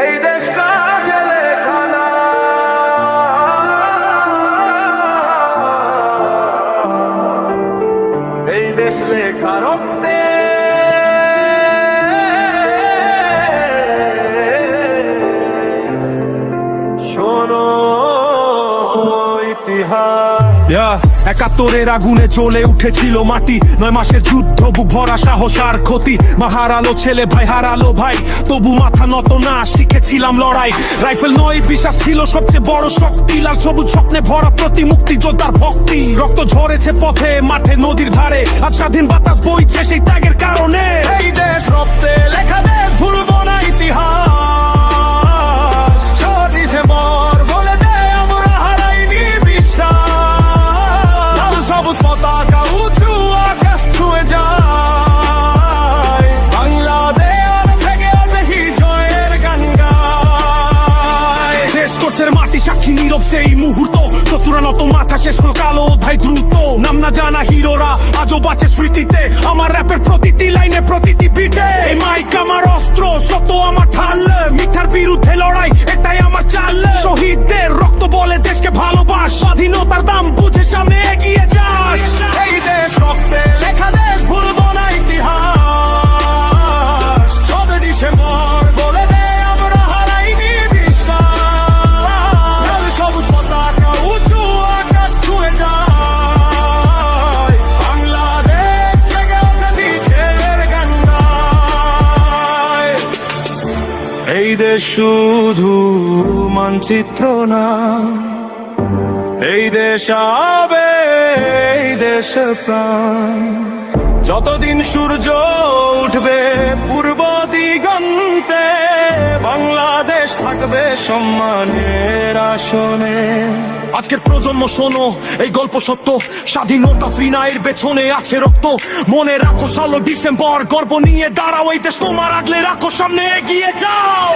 এই দেশ কাজে লেখা না, এই দেশ লেখা রক্তে। শোনো ইতিহাস। ৭১-এর আগুনে জ্বলে উঠেছিল মাটি, ৯ মাসের যুদ্ধ, বুক ভরা সাহস আর ক্ষতি। মা হারালো ছেলে, ভাই হারালো ভাই, তবু মাথা নত না, শিখেছিলাম লড়াই। রাইফেল নয় বিশ্বাস ছিল সবচেয়ে বড় শক্তি, লাল সবুজ স্বপ্নে ভরা প্রতি মুক্তি যোদ্ধার ভক্তি। রক্ত ঝরেছে পথে মাঠে নদীর ধারে, আজ স্বাধীন বাতাস বইছে সেই ত্যাগের কারণে। এই দেশ রক্তে লেখা দেশ, ভুলবো না ইতিহাস। ৬ ডিসেম্বর বলে দেয় আমরা হারাইনি বিশ্বাস। লাল সবুজ পতাকা উঁচু আকাশ ছুঁয়ে যায়, বাংলাদেশ থেকে বেশি জয়ের গান গায়। দেশ করছের মাটি সাক্ষী নীরব সেই মুহূর্ত, শত্রুরা নত মাথা, শেষ হল কালো অধ্যায় দ্রুত। নাম না জানা হিরোরা আজও বাঁচে স্মৃতিতে, আমার র্যাপের প্রতিটি লাইনে প্রতিটি বিটে। এই মাইক আমার অস্ত্র, সত্য আমার ঢাল, মিথ্যার বিরুদ্ধে লড়াই এটাই আমার চাল। শহীদদের রক্ত বলে দেশকে ভালোবাস, স্বাধীনতার দাম বুঝে সামনে এগিয়ে যাস। এই দেশ রক্তে লেখা দেশ, ভুলবো না ইতিহাস। ৬ ডিসেম্বর বলে দেয় আমরা হারাইনি বিশ্বাস। লাল সবুজ পতাকা উঁচু আকাশ ছুঁয়ে যায়, বাংলাদেশ থেকে ওঠে বিজয়ের গান গায়। এই দেশ শুধু মানচিত্র না, এই দেশ আবে, এই দেশ প্রাণ। যতদিন সূর্য উঠবে পূর্ব দিগন্তে, বাংলাদেশ থাকবে সম্মানের আসনে। আজকের প্রজন্ম শোনো এই গল্প সত্য, স্বাধীনতা ফ্রি না, এর পেছনে আছে রক্ত। মনে রাখো ১৬ ডিসেম্বর, গর্ব নিয়ে দাঁড়াও, এই দেশ তোমার, আগলে রাখো, সামনে এগিয়ে যাও।